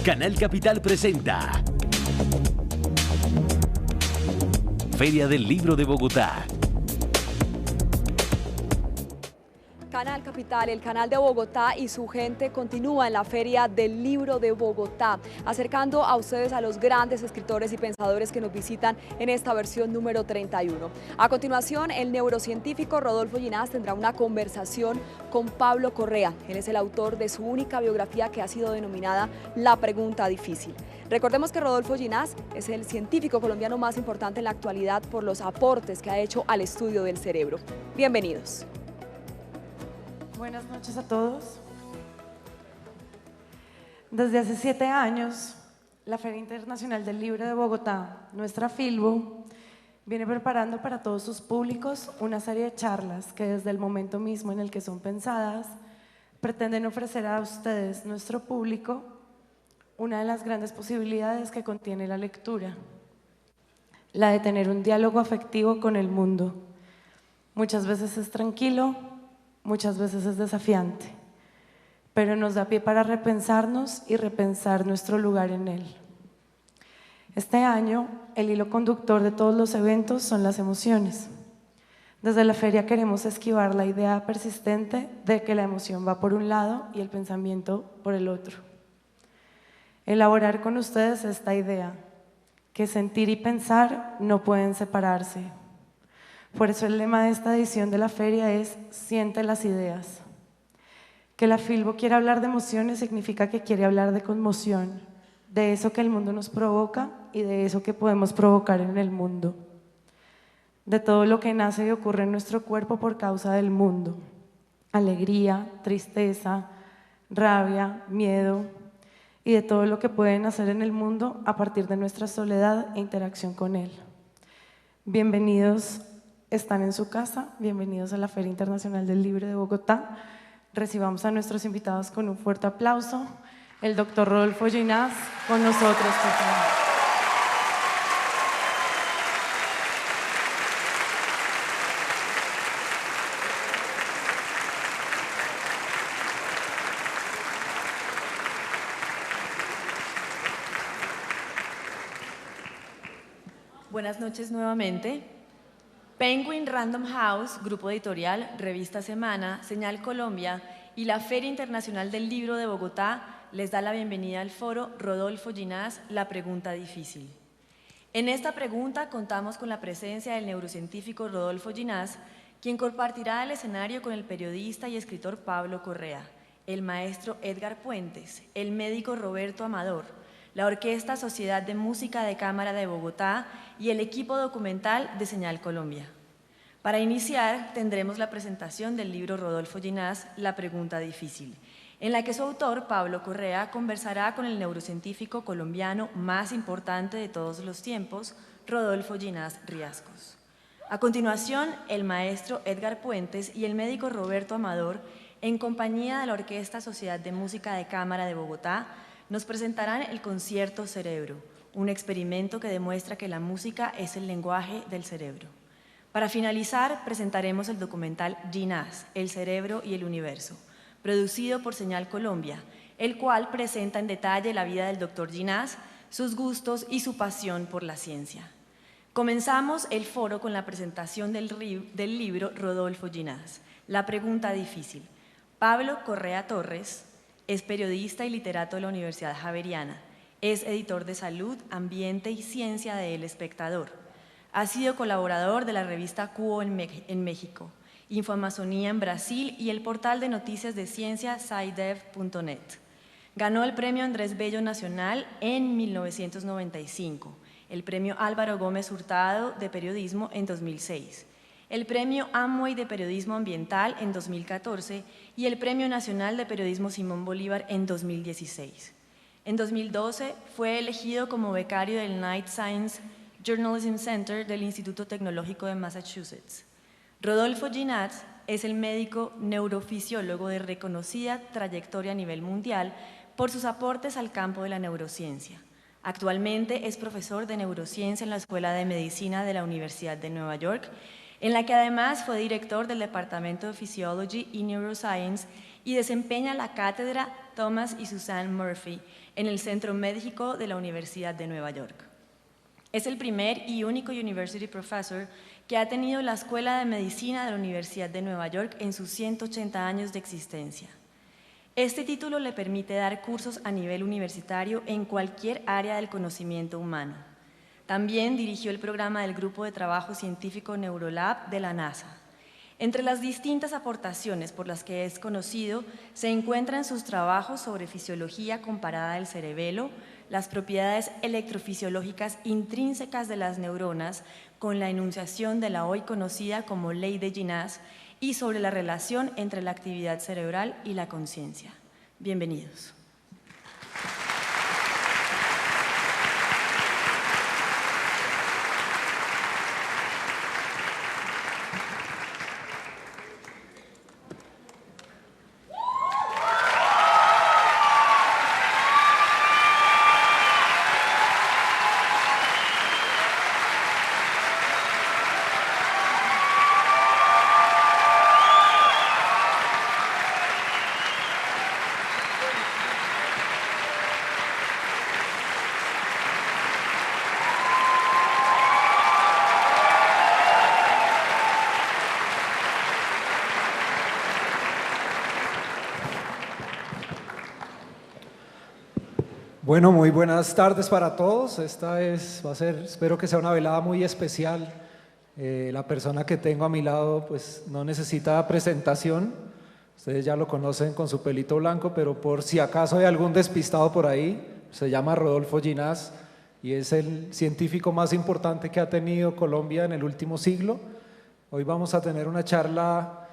Canal Capital presenta Feria del Libro de Bogotá. Canal Capital, el canal de Bogotá y su gente continúa en la Feria del Libro de Bogotá, acercando a ustedes a los grandes escritores y pensadores que nos visitan en esta versión número 31. A continuación, el neurocientífico Rodolfo Ginás tendrá una conversación con Pablo Correa. Él es el autor de su única biografía que ha sido denominada La Pregunta Difícil. Recordemos que Rodolfo Ginás es el científico colombiano más importante en la actualidad por los aportes que ha hecho al estudio del cerebro. Bienvenidos. Buenas noches a todos. Desde hace 7 años, la Feria Internacional del Libro de Bogotá, nuestra Filbo, viene preparando para todos sus públicos una serie de charlas que desde el momento mismo en el que son pensadas, pretenden ofrecer a ustedes, nuestro público, una de las grandes posibilidades que contiene la lectura, la de tener un diálogo afectivo con el mundo. Muchas veces es tranquilo, muchas veces es desafiante, pero nos da pie para repensarnos y repensar nuestro lugar en él. Este año, el hilo conductor de todos los eventos son las emociones. Desde la feria queremos esquivar la idea persistente de que la emoción va por un lado y el pensamiento por el otro. Elaborar con ustedes esta idea, que sentir y pensar no pueden separarse. Por eso el lema de esta edición de la feria es «Siente las ideas». Que la Filbo quiera hablar de emociones significa que quiere hablar de conmoción, de eso que el mundo nos provoca y de eso que podemos provocar en el mundo. De todo lo que nace y ocurre en nuestro cuerpo por causa del mundo. Alegría, tristeza, rabia, miedo y de todo lo que puede nacer en el mundo a partir de nuestra soledad e interacción con él. Bienvenidos. Están en su casa, bienvenidos a la Feria Internacional del Libro de Bogotá. Recibamos a nuestros invitados con un fuerte aplauso. El doctor Rodolfo Ginás con nosotros, por favor. Buenas noches nuevamente. Penguin Random House, Grupo Editorial, Revista Semana, Señal Colombia y la Feria Internacional del Libro de Bogotá les da la bienvenida al foro Rodolfo Ginás, La Pregunta Difícil. En esta pregunta contamos con la presencia del neurocientífico Rodolfo Ginás, quien compartirá el escenario con el periodista y escritor Pablo Correa, el maestro Edgar Puentes, el médico Roberto Amador, la Orquesta Sociedad de Música de Cámara de Bogotá y el equipo documental de Señal Colombia. Para iniciar, tendremos la presentación del libro Rodolfo Ginás, La Pregunta Difícil, en la que su autor, Pablo Correa, conversará con el neurocientífico colombiano más importante de todos los tiempos, Rodolfo Ginás Riascos. A continuación, el maestro Edgar Puentes y el médico Roberto Amador, en compañía de la Orquesta Sociedad de Música de Cámara de Bogotá, nos presentarán el concierto Cerebro, un experimento que demuestra que la música es el lenguaje del cerebro. Para finalizar, presentaremos el documental Ginás, el cerebro y el universo, producido por Señal Colombia, el cual presenta en detalle la vida del doctor Ginás, sus gustos y su pasión por la ciencia. Comenzamos el foro con la presentación del libro Rodolfo Ginás, La Pregunta Difícil. Pablo Correa Torres es periodista y literato de la Universidad Javeriana. Es editor de Salud, Ambiente y Ciencia de El Espectador. Ha sido colaborador de la revista Cuo en México, Infoamazonía en Brasil y el portal de noticias de ciencia scidev.net. Ganó el premio Andrés Bello Nacional en 1995, el premio Álvaro Gómez Hurtado de Periodismo en 2006, el premio Amway de Periodismo Ambiental en 2014 y el Premio Nacional de Periodismo Simón Bolívar en 2016. En 2012 fue elegido como becario del Knight Science Journalism Center del Instituto Tecnológico de Massachusetts. Rodolfo Ginás es el médico neurofisiólogo de reconocida trayectoria a nivel mundial por sus aportes al campo de la neurociencia. Actualmente es profesor de neurociencia en la Escuela de Medicina de la Universidad de Nueva York, en la que además fue director del Departamento de Physiology y Neuroscience y desempeña la cátedra Thomas y Suzanne Murphy en el Centro Médico de la Universidad de Nueva York. Es el primer y único University Professor que ha tenido la Escuela de Medicina de la Universidad de Nueva York en sus 180 años de existencia. Este título le permite dar cursos a nivel universitario en cualquier área del conocimiento humano. También dirigió el programa del Grupo de Trabajo Científico Neurolab de la NASA. Entre las distintas aportaciones por las que es conocido se encuentran sus trabajos sobre fisiología comparada del cerebelo, las propiedades electrofisiológicas intrínsecas de las neuronas con la enunciación de la hoy conocida como Ley de Ginás y sobre la relación entre la actividad cerebral y la conciencia. Bienvenidos. Bueno, muy buenas tardes para todos. Va a ser, espero que sea una velada muy especial. La persona que tengo a mi lado pues no necesita presentación. Ustedes ya lo conocen con su pelito blanco, pero por si acaso hay algún despistado por ahí, se llama Rodolfo Ginás y es el científico más importante que ha tenido Colombia en el último siglo. Hoy vamos a tener una charla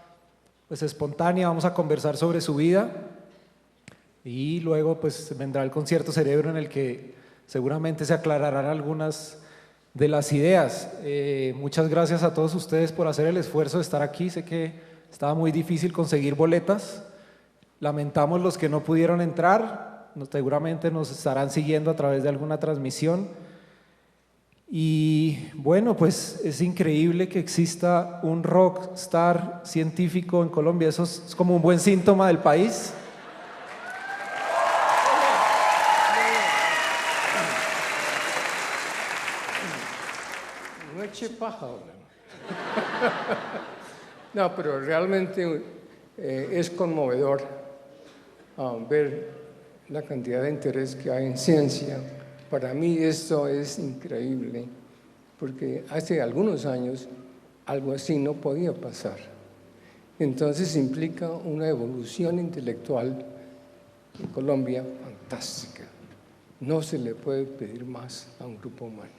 pues espontánea, vamos a conversar sobre su vida. Y luego pues vendrá el concierto Cerebro en el que seguramente se aclararán algunas de las ideas. Muchas gracias a todos ustedes por hacer el esfuerzo de estar aquí. Sé que estaba muy difícil conseguir boletas. Lamentamos los que no pudieron entrar. Seguramente nos estarán siguiendo a través de alguna transmisión. Y bueno, pues es increíble que exista un rockstar científico en Colombia. Eso es como un buen síntoma del país. No eche paja ahora. No, pero realmente es conmovedor ver la cantidad de interés que hay en ciencia. Para mí esto es increíble, porque hace algunos años algo así no podía pasar. Entonces implica una evolución intelectual en Colombia fantástica. No se le puede pedir más a un grupo humano.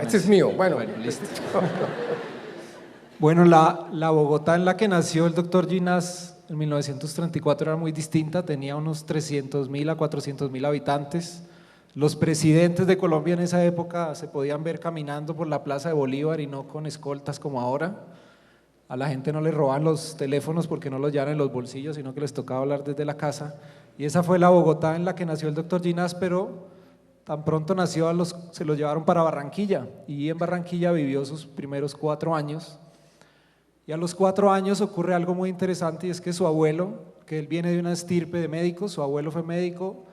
Este es mío. Bueno, listo. Bueno, la Bogotá en la que nació el doctor Ginás en 1934 era muy distinta, tenía unos 300.000 a 400.000 habitantes. Los presidentes de Colombia en esa época se podían ver caminando por la Plaza de Bolívar y no con escoltas como ahora. A la gente no les robaban los teléfonos porque no los llevaban en los bolsillos, sino que les tocaba hablar desde la casa. Y esa fue la Bogotá en la que nació el doctor Ginás, pero tan pronto nació se lo llevaron para Barranquilla y en Barranquilla vivió sus primeros 4 años. Y a los 4 años ocurre algo muy interesante y es que su abuelo, que él viene de una estirpe de médicos, su abuelo fue médico,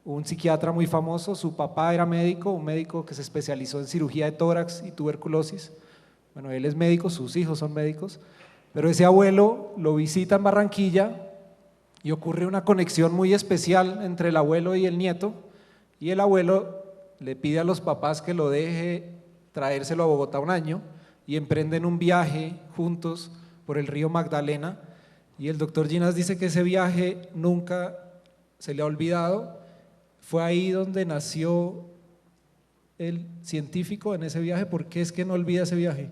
un psiquiatra muy famoso, su papá era médico, un médico que se especializó en cirugía de tórax y tuberculosis. Bueno, él es médico, sus hijos son médicos, pero ese abuelo lo visita en Barranquilla y ocurre una conexión muy especial entre el abuelo y el nieto, y el abuelo le pide a los papás que lo deje traérselo a Bogotá un año y emprenden un viaje juntos por el río Magdalena, y el doctor Ginás dice que ese viaje nunca se le ha olvidado. Fue ahí donde nació el científico, en ese viaje. ¿Por qué es que no olvida ese viaje?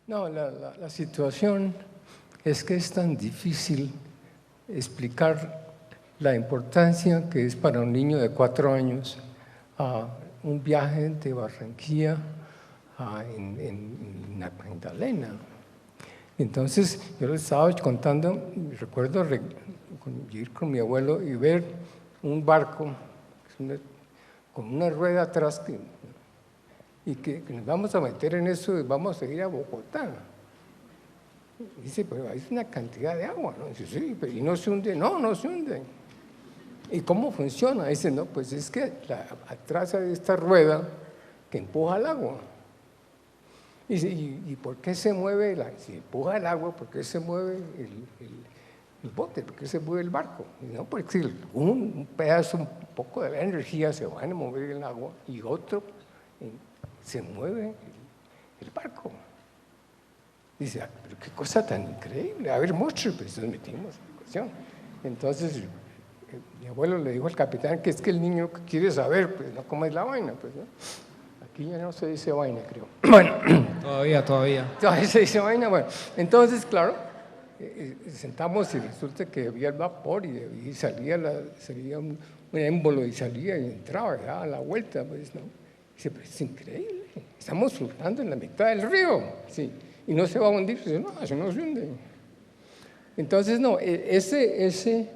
No, la situación es que es tan difícil explicar la importancia que es para un niño de 4 años un viaje de Barranquilla en la Magdalena. Entonces yo les estaba contando, recuerdo ir con mi abuelo y ver un barco con una rueda atrás y que nos vamos a meter en eso y vamos a ir a Bogotá. Dice, pero hay una cantidad de agua, ¿no? Dice, sí, pero ¿y no se hunde? No, no se hunde. ¿Y cómo funciona? Dice, no, pues es que atrás hay esta rueda que empuja el agua. Dice, ¿y por qué se mueve? Si empuja el agua, ¿por qué se mueve el bote? ¿Por qué se mueve el barco? Y no, porque si un pedazo, un poco de la energía se va a mover el agua y otro se mueve el barco. Dice, pero qué cosa tan increíble. A ver, muestre, pues nos metimos en la cuestión. Entonces, mi abuelo le dijo al capitán que es que el niño quiere saber, pues no cómo es la vaina, pues no. Aquí ya no se dice vaina, creo. Bueno. Todavía. Todavía se dice vaina, bueno. Entonces, claro, sentamos y resulta que había el vapor y salía un émbolo y salía y entraba y daba la vuelta, pues no. Dice, pero es increíble, estamos flotando en la mitad del río, sí, y no se va a hundir. Dice, no, eso no se hunde. Entonces, no, ese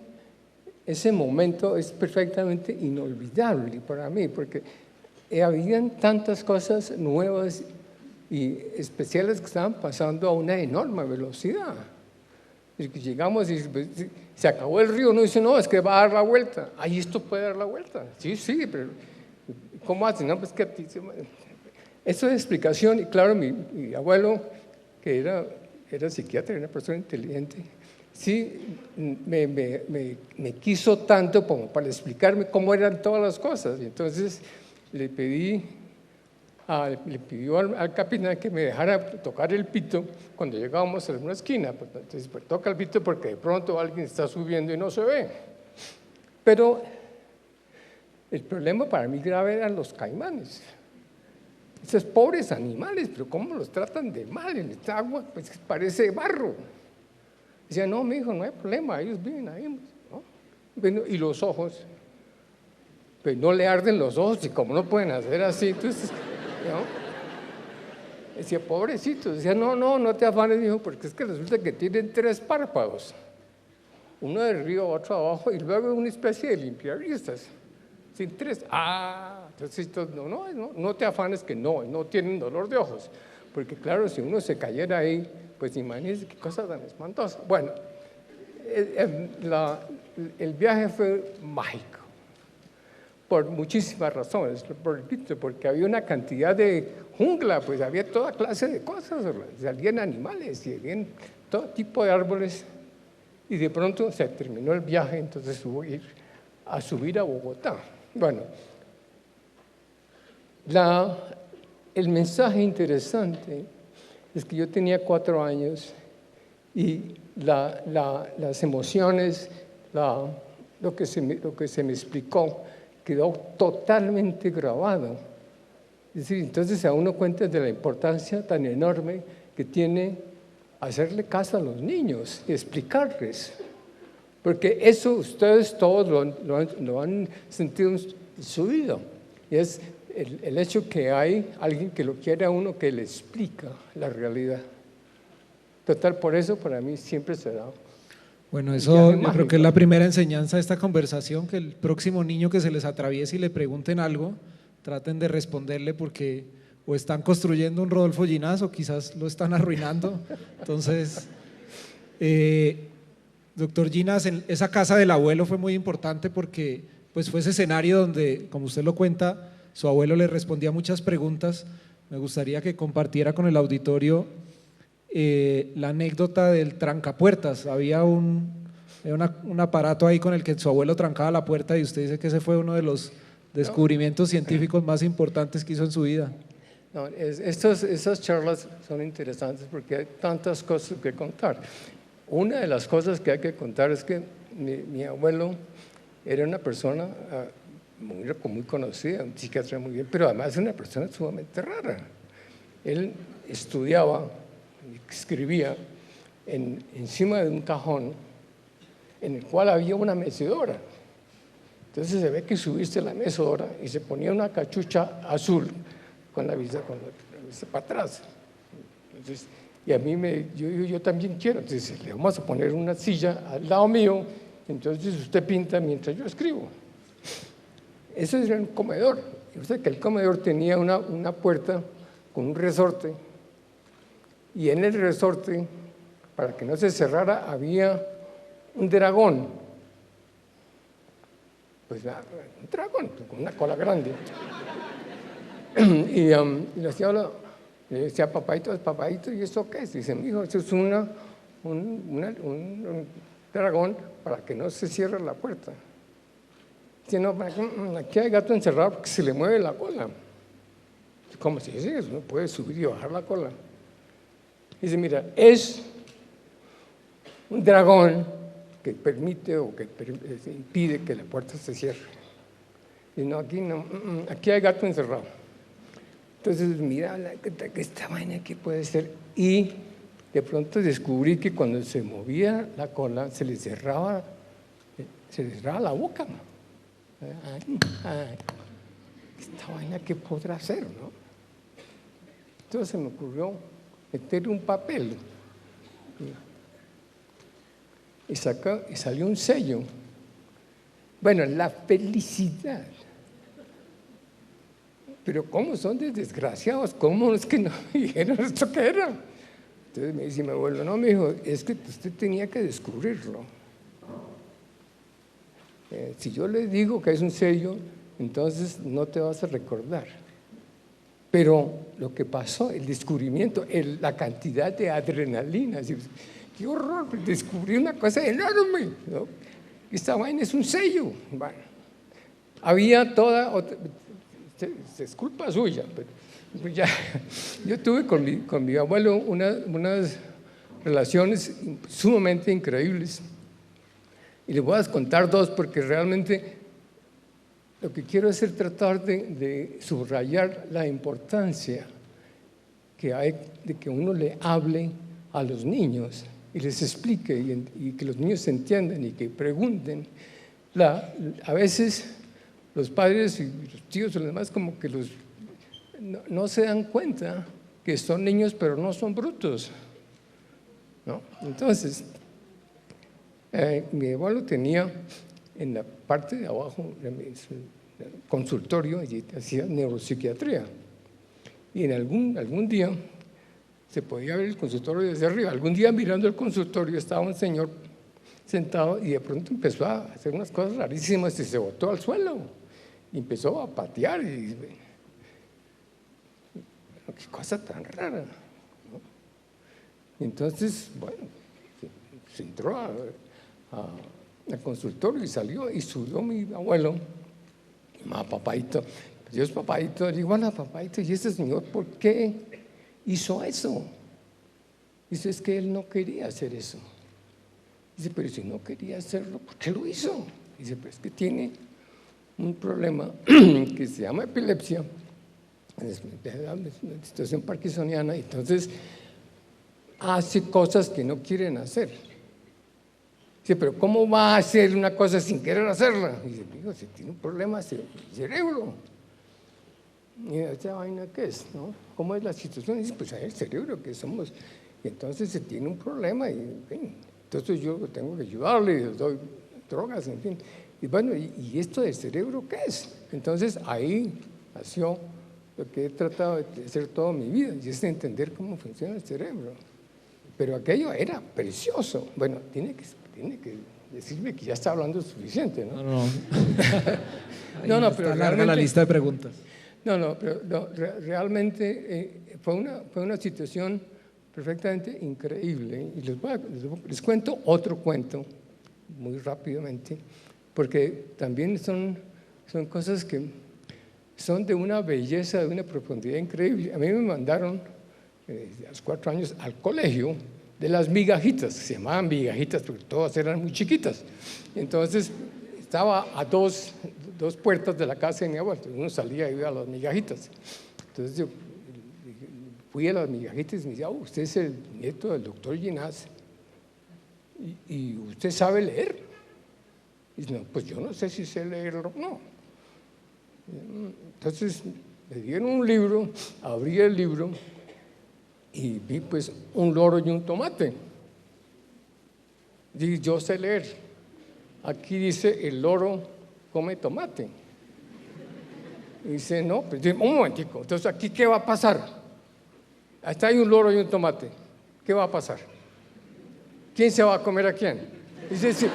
momento es perfectamente inolvidable para mí, porque habían tantas cosas nuevas y especiales que estaban pasando a una enorme velocidad. Y que llegamos y se acabó el río, no dice, no, es que va a dar la vuelta. Ahí esto puede dar la vuelta. Sí, pero ¿cómo hace? No, pues que eso es explicación. Y claro, mi abuelo, que era psiquiatra, era una persona inteligente, sí me quiso tanto como para explicarme cómo eran todas las cosas. Y entonces le pidió al capitán que me dejara tocar el pito cuando llegábamos a una esquina. Entonces, pues, toca el pito porque de pronto alguien está subiendo y no se ve. Pero el problema para mí grave eran los caimanes. Esos pobres animales, pero cómo los tratan de mal en esta agua, pues parece barro. Decía, no, mi hijo, no hay problema, ellos viven ahí, ¿no? Bueno, y los ojos, pues no le arden los ojos y como no pueden hacer así, entonces, ¿no? Decía, pobrecito, decía, no te afanes, hijo, porque es que resulta que tienen 3 párpados, uno de arriba, otro abajo, y luego una especie de limpiavistas, sin 3. Entonces, no te afanes que no tienen dolor de ojos, porque claro, si uno se cayera ahí, pues imagínense qué cosa tan espantosa. Bueno, el viaje fue mágico, por muchísimas razones, repito, porque había una cantidad de jungla, pues había toda clase de cosas, salían animales y había todo tipo de árboles, y de pronto se terminó el viaje, entonces hubo que ir a subir a Bogotá. Bueno, el mensaje interesante es que yo tenía 4 años y las emociones, lo que se me explicó, quedó totalmente grabado. Es decir, entonces a uno cuenta de la importancia tan enorme que tiene hacerle caso a los niños y explicarles. Porque eso ustedes todos lo han sentido en su vida. Y es el hecho que hay alguien que lo quiere a uno, que le explica la realidad. Total, por eso para mí siempre será. Bueno, eso yo creo que es la primera enseñanza de esta conversación, que el próximo niño que se les atraviese y le pregunten algo, traten de responderle, porque o están construyendo un Rodolfo Ginás o quizás lo están arruinando. Entonces, doctor Ginás, esa casa del abuelo fue muy importante porque pues fue ese escenario donde, como usted lo cuenta, su abuelo le respondía muchas preguntas. Me gustaría que compartiera con el auditorio la anécdota del trancapuertas. Había un aparato ahí con el que su abuelo trancaba la puerta y usted dice que ese fue uno de los descubrimientos científicos más importantes que hizo en su vida. No, esas charlas son interesantes porque hay tantas cosas que contar. Una de las cosas que hay que contar es que mi abuelo era una persona muy conocida, un psiquiatra muy bien, pero además una persona sumamente rara. Él estudiaba, escribía encima de un cajón en el cual había una mecedora. Entonces se ve que subiste la mecedora y se ponía una cachucha azul con la vista para atrás. Entonces, y a mí yo también quiero, entonces le vamos a poner una silla al lado mío, entonces usted pinta mientras yo escribo. Ese era un comedor. O sea que el comedor tenía una puerta con un resorte, y en el resorte para que no se cerrara, había un dragón. Pues un dragón con una cola grande. Y le decía, papadito, ¿y eso qué es? Dice, mijo, eso es un dragón para que no se cierre la puerta. Dice, no, aquí hay gato encerrado porque se le mueve la cola. ¿Cómo se dice eso? No puede subir y bajar la cola. Dice, mira, es un dragón que permite o que impide que la puerta se cierre. Y no, aquí hay gato encerrado. Entonces, mira, esta vaina, ¿qué puede ser? Y de pronto descubrí que cuando se movía la cola, se le cerraba la boca. Esta vaina, ¿qué podrá hacer, no? Entonces se me ocurrió meter un papel y salió un sello. Bueno, la felicidad. Pero ¿cómo son de desgraciados? ¿Cómo es que no me dijeron esto que era? Entonces me dice mi abuelo, no, me dijo, es que usted tenía que descubrirlo. Si yo le digo que es un sello, entonces no te vas a recordar. Pero lo que pasó, el descubrimiento, la cantidad de adrenalina, qué horror, descubrí una cosa enorme, ¿no? Esta vaina es un sello. Bueno, había es culpa suya, pero ya, yo tuve con mi abuelo unas relaciones sumamente increíbles. Y les voy a contar dos porque realmente lo que quiero es tratar de subrayar la importancia que hay de que uno le hable a los niños y les explique y que los niños se entiendan y que pregunten. A veces los padres y los tíos y los demás como que no se dan cuenta que son niños pero no son brutos, ¿no? Entonces, mi abuelo tenía en la parte de abajo consultorio y hacía neuropsiquiatría. Y en algún día se podía ver el consultorio desde arriba. Algún día mirando el consultorio estaba un señor sentado y de pronto empezó a hacer unas cosas rarísimas y se botó al suelo. Y empezó a patear y qué cosa tan rara, ¿no? Y entonces, bueno, se entró al consultorio y salió y subió mi abuelo, papadito, Dios papadito, le digo, bueno, papadito, ¿y ese señor por qué hizo eso? Dice, es que él no quería hacer eso. Dice, pero si no quería hacerlo, ¿por qué lo hizo? Dice, pues es que tiene un problema que se llama epilepsia, una situación parkinsoniana, entonces hace cosas que no quieren hacer. Dice, pero ¿cómo va a hacer una cosa sin querer hacerla? Dice, digo, si tiene un problema de cerebro. Y esa vaina, ¿qué es? ¿No? ¿Cómo es la situación? Dice, pues el cerebro que somos. Y entonces se tiene un problema y entonces yo tengo que ayudarle, le doy drogas, en fin. Y bueno, ¿y esto del cerebro qué es? Entonces ahí nació lo que he tratado de hacer toda mi vida, y es de entender cómo funciona el cerebro. Pero aquello era precioso. Bueno, tiene que decirme que ya está hablando suficiente, ¿no? No, pero está larga la lista de preguntas. Pero realmente fue una situación perfectamente increíble. Y les cuento otro cuento muy rápidamente, porque también son cosas que son de una belleza, de una profundidad increíble. A mí me mandaron a los 4 años al colegio de las migajitas, se llamaban migajitas porque todas eran muy chiquitas. Entonces estaba a dos puertas de la casa de mi abuelo, uno salía y iba a las migajitas. Entonces yo fui a las migajitas y me decía, usted es el nieto del doctor Ginás y usted sabe leer. Y dice, no, pues yo no sé si sé leerlo o no. Entonces me dieron un libro, abrí el libro y vi pues un loro y un tomate. Dije, yo sé leer. Aquí dice, el loro come tomate. Y dice, no, pues un momentico, entonces aquí ¿qué va a pasar? Hasta hay un loro y un tomate, ¿qué va a pasar? ¿Quién se va a comer a quién? Dice, sí.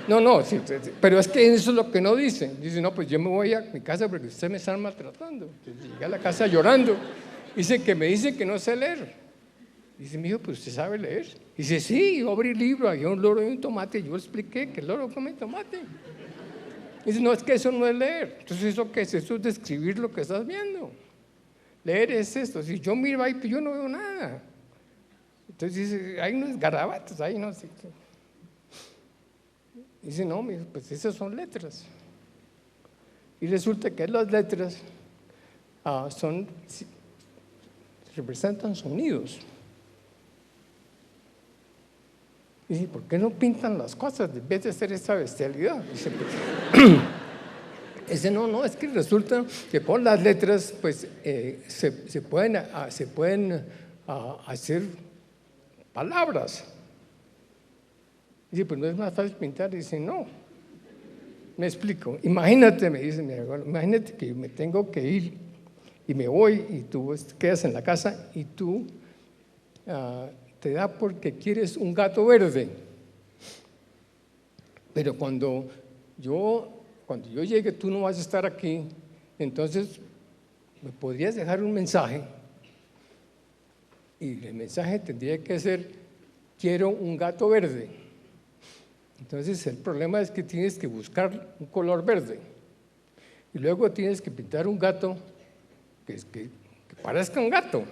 No, sí, pero es que eso es lo que no dice. Dice, no, pues yo me voy a mi casa porque ustedes me están maltratando. Entonces, llegué a la casa llorando. Dice que me dicen que no sé leer. Dice, mi hijo, pues usted sabe leer. Dice, sí, yo abrí el libro, había un loro y un tomate. Yo expliqué que el loro come tomate. Dice, no, es que eso no es leer. Entonces, ¿eso qué es? Eso es describir lo que estás viendo. Leer es esto. Si yo miro ahí, pues yo no veo nada. Entonces dice, hay unos garabatos, ahí no sé. Dice, no, pues esas son letras. Y resulta que las letras representan sonidos. Dice, ¿por qué no pintan las cosas en vez de hacer esta bestialidad? Dice, pues, no, es que resulta que con las letras pues, se pueden hacer palabras. Dice, pues no es más fácil pintar. Dice, no. Me explico. Imagínate, me dice mi abuelo, imagínate que me tengo que ir y me voy y tú quedas en la casa y tú te da porque quieres un gato verde. Pero cuando yo llegue, tú no vas a estar aquí, entonces me podrías dejar un mensaje y el mensaje tendría que ser, quiero un gato verde. Entonces el problema es que tienes que buscar un color verde y luego tienes que pintar un gato que parezca un gato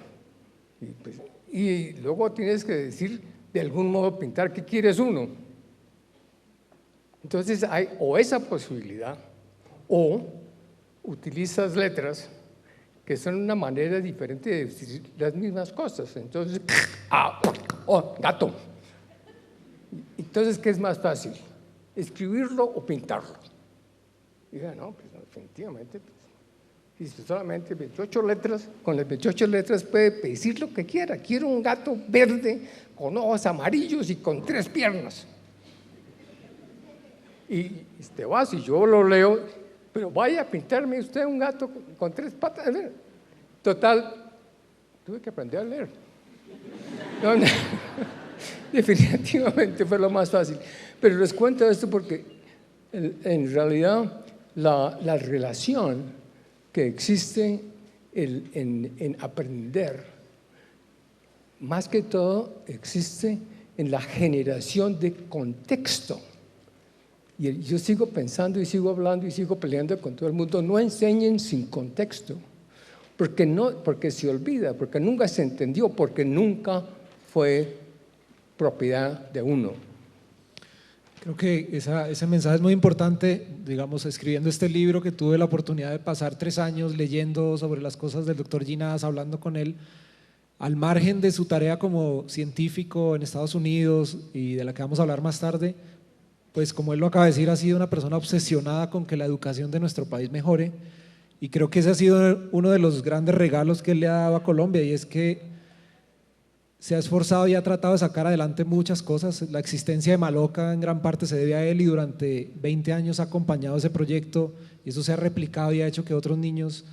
y luego tienes que decir de algún modo pintar que quieres uno. Entonces hay o esa posibilidad o utilizas letras que son una manera diferente de decir las mismas cosas. Entonces, gato. Entonces, ¿qué es más fácil? ¿Escribirlo o pintarlo? Y dije, no, pues definitivamente. Pues, si solamente 28 letras, con las 28 letras puede decir lo que quiera. Quiero un gato verde con ojos amarillos y con 3 piernas. Y te vas y yo lo leo, pero vaya a pintarme usted un gato con 3 patas. Total, tuve que aprender a leer. No, definitivamente fue lo más fácil. Pero les cuento esto porque en realidad la relación que existe en aprender, más que todo existe en la generación de contexto. Y yo sigo pensando y sigo hablando y sigo peleando con todo el mundo. No enseñen sin contexto, porque se olvida, porque nunca se entendió, porque nunca fue propiedad de uno. Creo que ese mensaje es muy importante, digamos, escribiendo este libro que tuve la oportunidad de pasar 3 años leyendo sobre las cosas del doctor Ginás, hablando con él, al margen de su tarea como científico en Estados Unidos y de la que vamos a hablar más tarde, pues como él lo acaba de decir, ha sido una persona obsesionada con que la educación de nuestro país mejore y creo que ese ha sido uno de los grandes regalos que él le ha dado a Colombia y es que se ha esforzado y ha tratado de sacar adelante muchas cosas. La existencia de Maloca en gran parte se debe a él y durante 20 años ha acompañado ese proyecto y eso se ha replicado y ha hecho que otros niños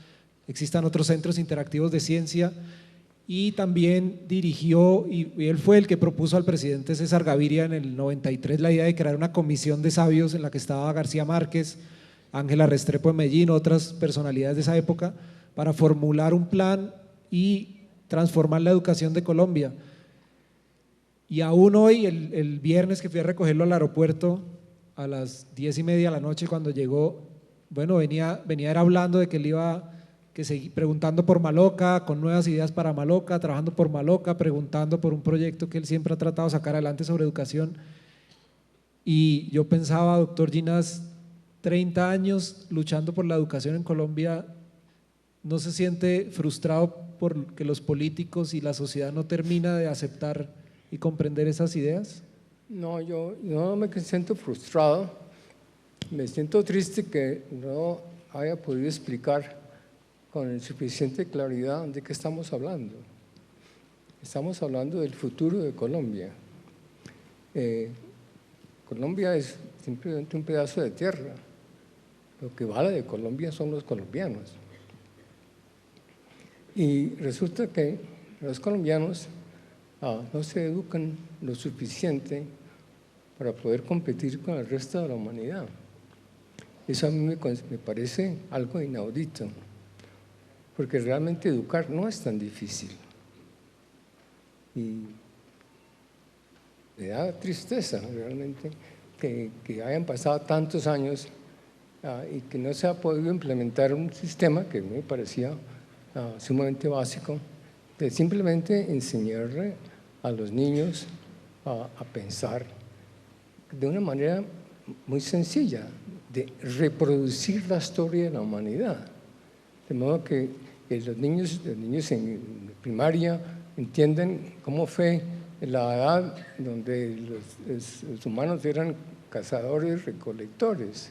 existan otros centros interactivos de ciencia y también dirigió y él fue el que propuso al presidente César Gaviria en el 93 la idea de crear una comisión de sabios en la que estaba García Márquez, Ángela Restrepo de Medellín, otras personalidades de esa época para formular un plan y transformar la educación de Colombia. Y aún hoy, el viernes que fui a recogerlo al aeropuerto a las 10:30 de la noche cuando llegó, bueno, venía era hablando de que él iba preguntando por Maloca, con nuevas ideas para Maloca, trabajando por Maloca, preguntando por un proyecto que él siempre ha tratado de sacar adelante sobre educación. Y yo pensaba, doctor Ginás, 30 años luchando por la educación en Colombia, ¿no se siente frustrado porque los políticos y la sociedad no termina de aceptar y comprender esas ideas? No, yo no me siento frustrado, me siento triste que no haya podido explicar con suficiente claridad de qué estamos hablando. Estamos hablando del futuro de Colombia. Colombia es simplemente un pedazo de tierra. Lo que vale de Colombia son los colombianos. Y resulta que los colombianos no se educan lo suficiente para poder competir con el resto de la humanidad. Eso a mí me parece algo inaudito, porque realmente educar no es tan difícil. Y me da tristeza realmente que hayan pasado tantos años y que no se ha podido implementar un sistema que me parecía sumamente básico, de simplemente enseñarle a los niños a pensar de una manera muy sencilla, de reproducir la historia de la humanidad. De modo que los niños en primaria entienden cómo fue la edad donde los humanos eran cazadores, recolectores.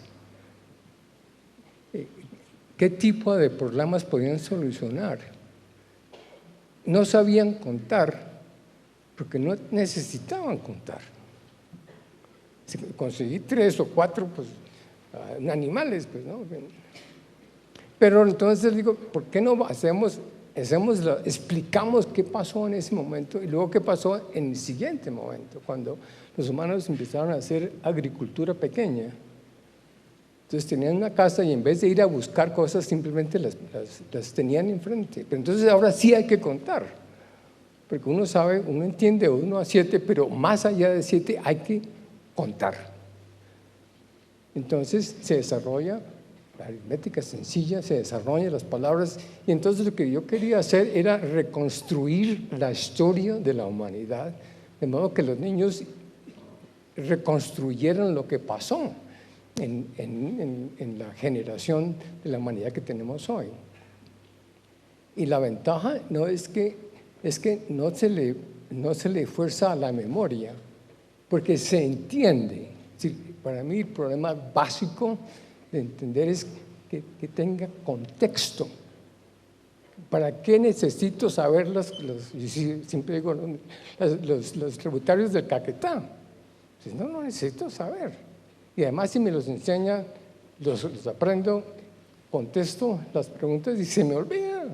¿Qué tipo de problemas podían solucionar? No sabían contar, porque no necesitaban contar. Si conseguí 3 o 4 pues, animales, pues, ¿no? Pero entonces digo, ¿por qué no explicamos qué pasó en ese momento y luego qué pasó en el siguiente momento, cuando los humanos empezaron a hacer agricultura pequeña? Entonces tenían una casa y en vez de ir a buscar cosas, simplemente las tenían enfrente. Pero entonces ahora sí hay que contar, porque uno sabe, uno entiende 1 a 7, pero más allá de 7 hay que contar. Entonces se desarrolla la aritmética sencilla, se desarrollan las palabras, y entonces lo que yo quería hacer era reconstruir la historia de la humanidad, de modo que los niños reconstruyeran lo que pasó en la generación de la humanidad que tenemos hoy. Y la ventaja no es que no se le fuerza a la memoria, porque se entiende. Es decir, para mí el problema básico de entender es que tenga contexto. ¿Para qué necesito saber siempre digo, los tributarios del Caquetá? Pues no necesito saber. Y además si me los enseña, los aprendo, contesto las preguntas y se me olvida.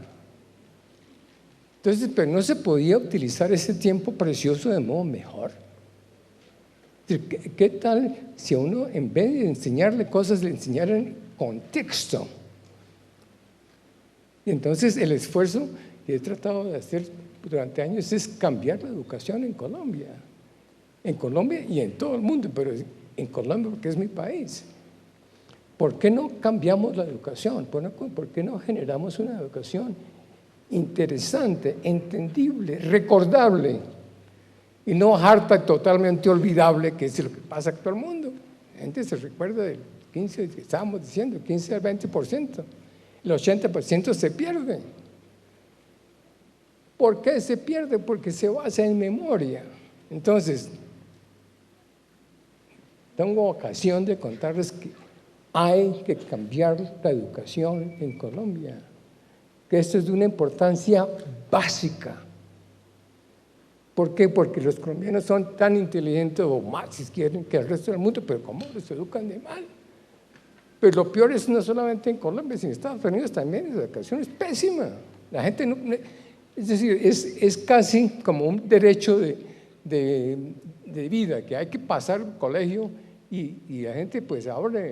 Entonces, pero no se podía utilizar ese tiempo precioso de modo mejor. ¿Qué tal si a uno, en vez de enseñarle cosas, le enseñaran contexto? Y entonces el esfuerzo que he tratado de hacer durante años es cambiar la educación en Colombia y en todo el mundo, pero en Colombia porque es mi país. ¿Por qué no cambiamos la educación? ¿Por qué no generamos una educación interesante, entendible, recordable? Y no harta y totalmente olvidable, que es lo que pasa a todo el mundo. La gente se recuerda del 15, estábamos diciendo, 15 al 20%. El 80% se pierde. ¿Por qué se pierde? Porque se basa en memoria. Entonces, tengo ocasión de contarles que hay que cambiar la educación en Colombia, que esto es de una importancia básica. ¿Por qué? Porque los colombianos son tan inteligentes o más, si quieren, que el resto del mundo, pero ¿cómo los educan de mal? Pero lo peor es no solamente en Colombia, sino en Estados Unidos también, la educación es pésima. La gente no, es decir, es casi como un derecho de vida, que hay que pasar un colegio y la gente pues ahora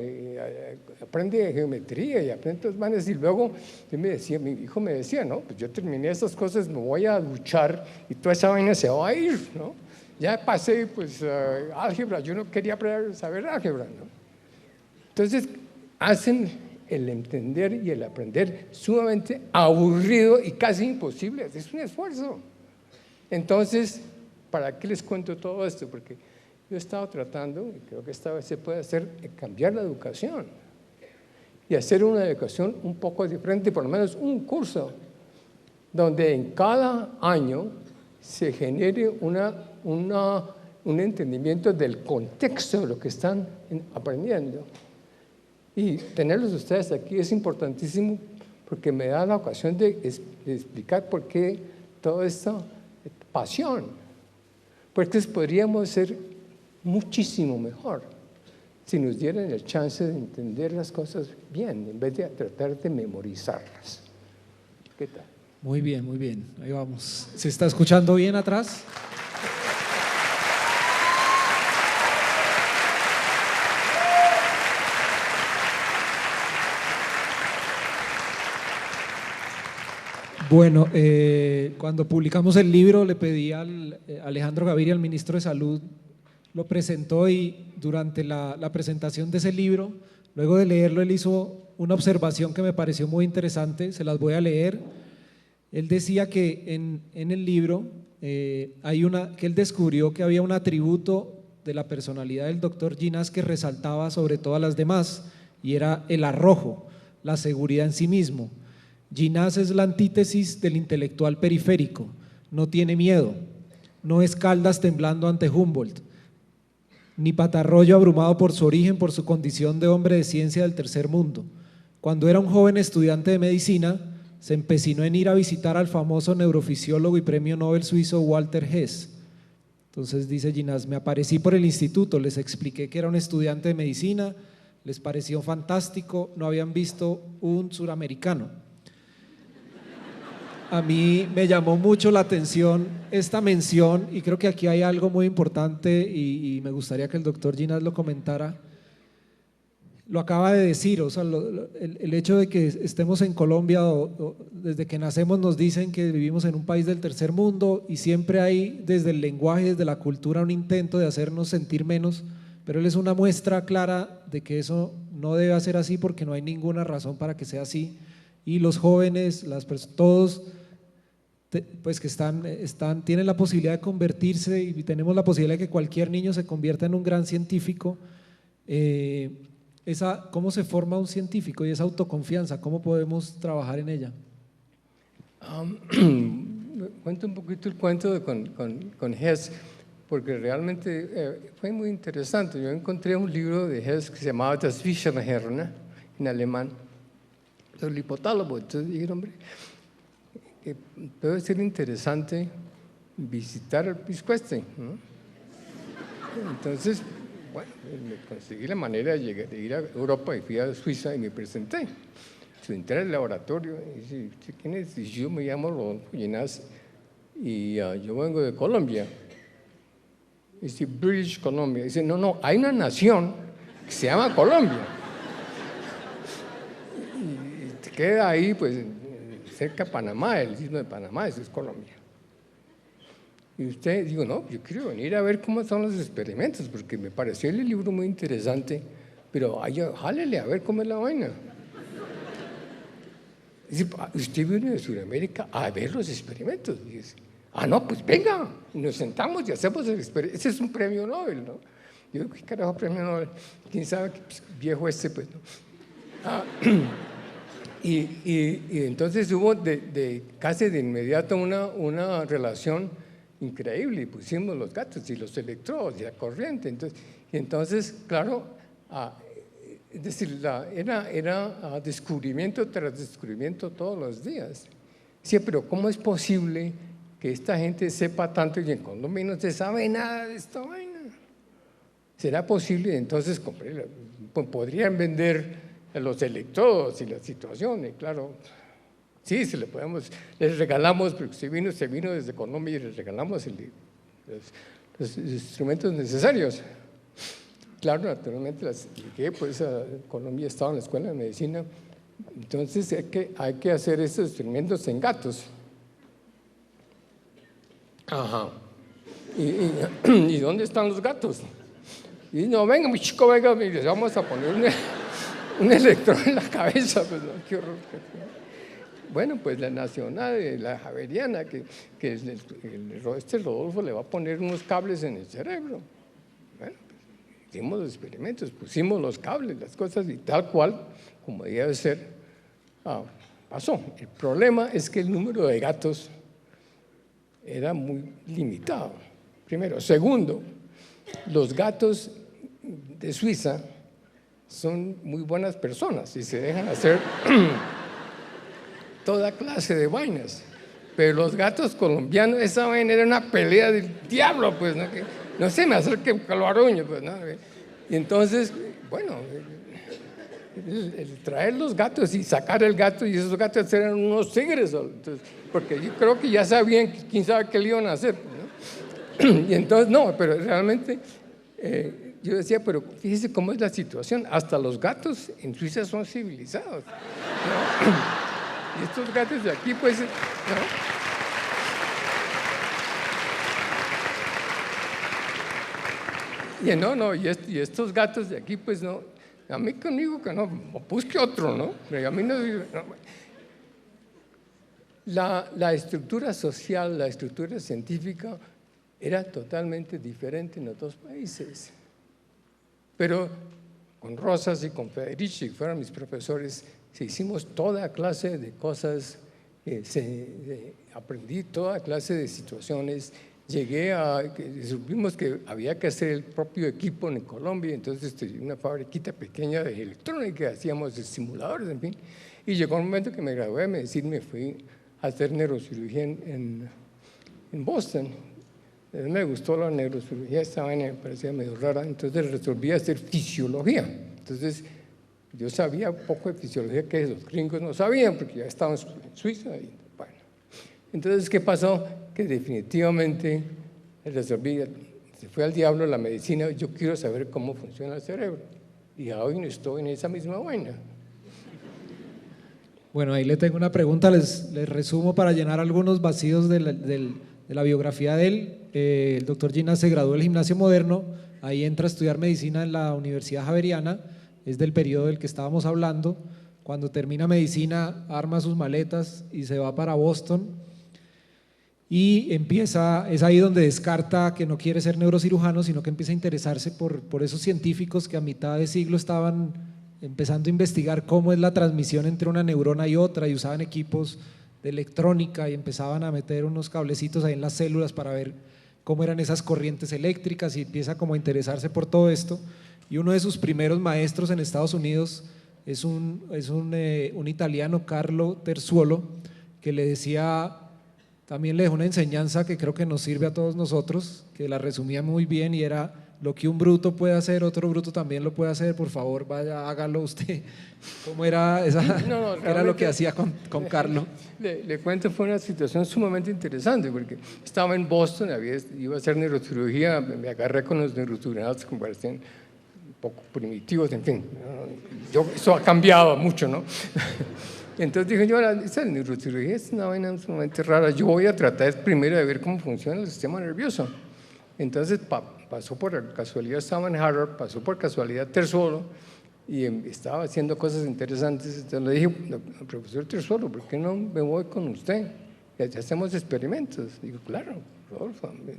aprende geometría y aprende todas maneras, y luego mi hijo me decía, no, pues yo terminé estas cosas, me voy a duchar y toda esa vaina se va a ir, ¿no? Ya pasé pues álgebra, yo no quería saber álgebra, ¿no? Entonces hacen el entender y el aprender sumamente aburrido y casi imposible, es un esfuerzo. Entonces, ¿para qué les cuento todo esto? Porque yo he estado tratando, y creo que esta vez se puede hacer, cambiar la educación y hacer una educación un poco diferente, por lo menos un curso, donde en cada año se genere un entendimiento del contexto de lo que están aprendiendo. Y tenerlos ustedes aquí es importantísimo porque me da la ocasión de explicar por qué toda esta pasión. Porque podríamos ser muchísimo mejor si nos dieran el chance de entender las cosas bien, en vez de tratar de memorizarlas. ¿Qué tal? Muy bien, ahí vamos. ¿Se está escuchando bien atrás? Bueno, cuando publicamos el libro le pedí al Alejandro Gaviria, al ministro de Salud, lo presentó y durante la presentación de ese libro, luego de leerlo, él hizo una observación que me pareció muy interesante, se las voy a leer. Él decía que en el libro que él descubrió que había un atributo de la personalidad del doctor Ginás que resaltaba sobre todas las demás, y era el arrojo, la seguridad en sí mismo. Ginás es la antítesis del intelectual periférico, no tiene miedo, no es Caldas temblando ante Humboldt, ni Patarroyo abrumado por su origen, por su condición de hombre de ciencia del tercer mundo. Cuando era un joven estudiante de medicina, se empecinó en ir a visitar al famoso neurofisiólogo y premio Nobel suizo Walter Hess. Entonces dice Ginás, me aparecí por el instituto, les expliqué que era un estudiante de medicina, les pareció fantástico, no habían visto un suramericano. A mí me llamó mucho la atención esta mención y creo que aquí hay algo muy importante y me gustaría que el doctor Ginás lo comentara. Lo acaba de decir, o sea, el hecho de que estemos en Colombia, desde que nacemos nos dicen que vivimos en un país del tercer mundo y siempre hay desde el lenguaje, desde la cultura, un intento de hacernos sentir menos, pero él es una muestra clara de que eso no debe ser así porque no hay ninguna razón para que sea así. Y los jóvenes, todos pues que tienen la posibilidad de convertirse y tenemos la posibilidad de que cualquier niño se convierta en un gran científico. ¿Cómo se forma un científico y esa autoconfianza? ¿Cómo podemos trabajar en ella? Cuento un poquito el cuento con Hess, porque realmente fue muy interesante. Yo encontré un libro de Hess que se llamaba Das Fischerhirn, en alemán, el hipotálamo. Entonces dije, hombre, que puede ser interesante visitar el Piscueste, ¿no? Entonces, bueno, me conseguí la manera de ir a Europa y fui a Suiza y me presenté. Entré al laboratorio y dije, ¿quién es? Y yo me llamo Rodolfo Ginás y yo vengo de Colombia. Y dice, British Columbia. Dice, no, hay una nación que se llama Colombia. Y te queda ahí, pues, cerca de Panamá, el istmo de Panamá, eso es Colombia. Y usted, digo, no, yo quiero venir a ver cómo son los experimentos, porque me pareció el libro muy interesante, pero jálele a ver cómo es la vaina. Dice, usted viene de Sudamérica a ver los experimentos. Y dice, no, pues venga, nos sentamos y hacemos el experimento. Ese es un premio Nobel, ¿no? Yo digo, ¿qué carajo premio Nobel? ¿Quién sabe qué viejo pues, no? Y entonces hubo casi de inmediato una relación increíble, y pusimos los gatos y los electrodos y la corriente. Entonces claro, es decir, era descubrimiento tras descubrimiento todos los días. Sí, pero ¿cómo es posible que esta gente sepa tanto y en Colombia no se sabe nada de esta vaina? ¿Será posible? Entonces podrían vender los electrodos y las situaciones, claro. Sí, les regalamos, porque se vino desde Colombia y les regalamos los instrumentos necesarios. Claro, naturalmente las expliqué, pues Colombia estaba en la escuela de medicina, entonces hay que hacer estos experimentos en gatos. Ajá. ¿Y dónde están los gatos? Y no, venga, mi chico, venga, les vamos a poner un electrodo en la cabeza, pues no, qué horror. Bueno, pues la nacional, la javeriana, que este Rodolfo le va a poner unos cables en el cerebro. Bueno, pues, hicimos los experimentos, pusimos los cables, las cosas y tal cual, como debía de ser, pasó. El problema es que el número de gatos era muy limitado, primero. Segundo, los gatos de Suiza son muy buenas personas y se dejan hacer toda clase de vainas, pero los gatos colombianos, esa vaina era una pelea del diablo, pues, ¿no? Que no se me acerque un caloaruño, pues, ¿no? Y entonces, bueno, el traer los gatos y sacar el gato, y esos gatos eran unos tigres, entonces, porque yo creo que ya sabían, quién sabe qué le iban a hacer, ¿no? Y entonces, no, pero realmente yo decía, pero fíjese cómo es la situación, hasta los gatos en Suiza son civilizados, ¿no? Y estos gatos de aquí, pues, ¿no? Y estos gatos de aquí, pues no, a mí conmigo que no, busque otro, ¿no? Pero a mí no. La estructura social, la estructura científica era totalmente diferente en los dos países. Pero con Rosas y con Federici, que fueron mis profesores, hicimos toda clase de cosas, aprendí toda clase de situaciones. Supimos que había que hacer el propio equipo en Colombia, entonces una fabriquita pequeña de electrónica, hacíamos simuladores, en fin. Y llegó un momento que me gradué de medicina y me fui a hacer neurocirugía en Boston. Me gustó la neurocirugía, esta vaina me parecía medio rara, entonces resolví hacer fisiología. Entonces yo sabía un poco de fisiología que los gringos no sabían, porque ya estaban en Suiza. Y, bueno. Entonces, ¿qué pasó? Que definitivamente resolví, se fue al diablo la medicina, yo quiero saber cómo funciona el cerebro. Y hoy no estoy en esa misma vaina. Bueno, ahí le tengo una pregunta, les resumo para llenar algunos vacíos de la biografía de él. El doctor Ginás se graduó del Gimnasio Moderno, ahí entra a estudiar medicina en la Universidad Javeriana, es del periodo del que estábamos hablando. Cuando termina medicina, arma sus maletas y se va para Boston y es ahí donde descarta que no quiere ser neurocirujano, sino que empieza a interesarse por esos científicos que a mitad de siglo estaban empezando a investigar cómo es la transmisión entre una neurona y otra, y usaban equipos de electrónica y empezaban a meter unos cablecitos ahí en las células para ver cómo eran esas corrientes eléctricas, y empieza como a interesarse por todo esto. Y uno de sus primeros maestros en Estados Unidos es un italiano, Carlo Terzuolo, que le decía, también le dejó una enseñanza que creo que nos sirve a todos nosotros, que la resumía muy bien, y era: lo que un bruto puede hacer, otro bruto también lo puede hacer, por favor, vaya, hágalo usted. ¿Cómo era esa? Era lo que hacía con Carlo. Le cuento, fue una situación sumamente interesante, porque estaba en Boston, iba a hacer neurocirugía, me agarré con los neurocirujanos que me parecían un poco primitivos, en fin. Eso ha cambiado mucho, ¿no? Entonces dije yo, esa neurocirugía es una vaina sumamente rara, yo voy a tratar primero de ver cómo funciona el sistema nervioso. Entonces pasó por casualidad, estaba en Harvard, pasó por casualidad Terzuolo, y estaba haciendo cosas interesantes. Entonces le dije, profesor Terzuolo, ¿por qué no me voy con usted? Y hacemos experimentos. Digo, claro, Rodolfo. Me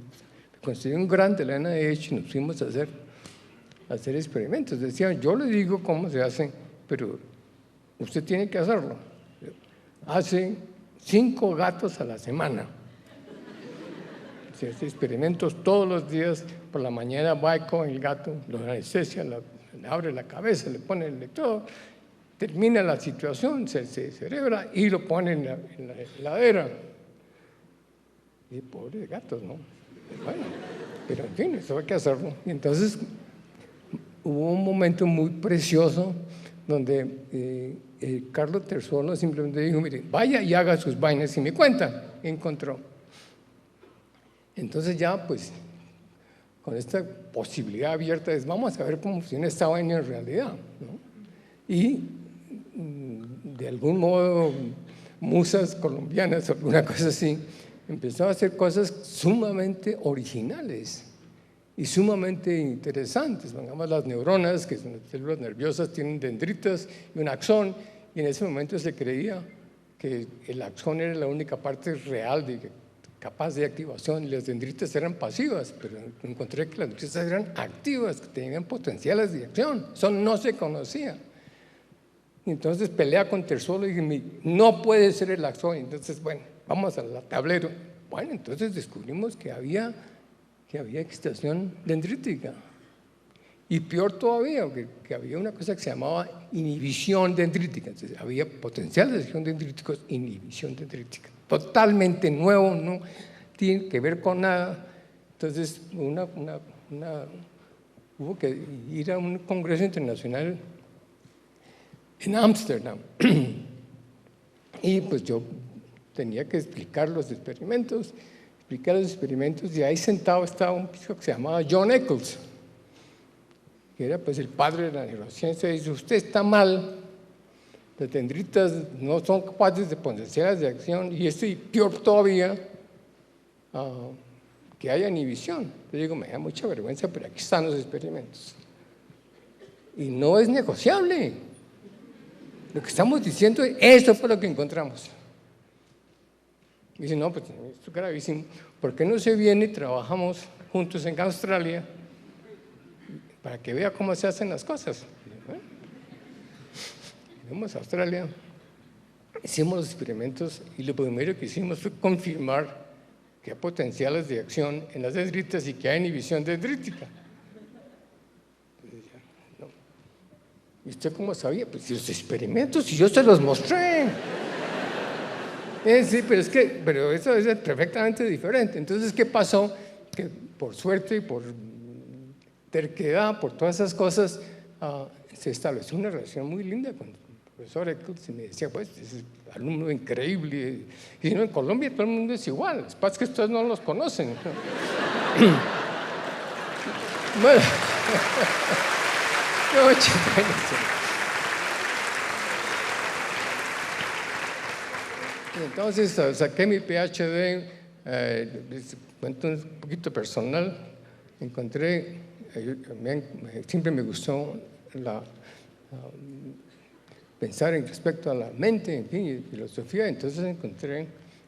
conseguí un grant de la NIH y nos fuimos a hacer experimentos. Decía, yo le digo cómo se hace, pero usted tiene que hacerlo. Hace 5 gatos a la semana. Se hace experimentos todos los días. Por la mañana va con el gato, lo anestesia, le abre la cabeza, le pone el electrodo, termina la situación, se cerebra y lo pone en la heladera. Y pobres gatos, ¿no? Bueno, pero en fin, eso hay que hacerlo. Y entonces hubo un momento muy precioso donde Carlo Terzuolo simplemente dijo, mire, vaya y haga sus vainas y me cuenta. Encontró. Entonces ya, pues, con esta posibilidad abierta, vamos a ver cómo funciona esta vaina en realidad, ¿no? Y de algún modo, musas colombianas o alguna cosa así, empezó a hacer cosas sumamente originales y sumamente interesantes. Pongamos las neuronas, que son las células nerviosas, tienen dendritas y un axón, y en ese momento se creía que el axón era la única parte real capaz de activación, y las dendritas eran pasivas, pero encontré que las dendritas eran activas, que tenían potenciales de acción. Eso no se conocía. Entonces pelea con Terzuolo y dije, no puede ser el axón. Entonces, bueno, vamos al tablero. Bueno, entonces descubrimos que había excitación dendrítica. Y peor todavía, que había una cosa que se llamaba inhibición dendrítica. Entonces, había potenciales de acción dendríticos, inhibición dendrítica. Totalmente nuevo, no tiene que ver con nada. Entonces, hubo que ir a un congreso internacional en Ámsterdam. Y pues yo tenía que explicar los experimentos, y ahí sentado estaba un chico que se llamaba John Eccles, que era pues el padre de la neurociencia, y dice, usted está mal, Las dendritas no son capaces de potenciales de acción y esto, y peor todavía, que haya inhibición. Yo digo, me da mucha vergüenza, pero aquí están los experimentos. Y no es negociable. Lo que estamos diciendo es, esto fue lo que encontramos. Y dice, no, pues esto es gravísimo. ¿Por qué no se viene y trabajamos juntos en Australia para que vea cómo se hacen las cosas? Fuimos a Australia, hicimos los experimentos y lo primero que hicimos fue confirmar que hay potenciales de acción en las dendritas y que hay inhibición dendrítica. No. ¿Y usted cómo sabía? Pues si los experimentos, y yo se los mostré. Sí, pero eso es perfectamente diferente. Entonces, ¿qué pasó? Que por suerte y por terquedad, por todas esas cosas, se estableció una relación muy linda con el profesor Eccles y me decía, pues, es alumno increíble. Y no, en Colombia todo el mundo es igual, es que ustedes no los conocen. Bueno, no, entonces saqué mi PhD, cuento un poquito personal, encontré, siempre me gustó pensar en respecto a la mente, en fin, y filosofía, entonces encontré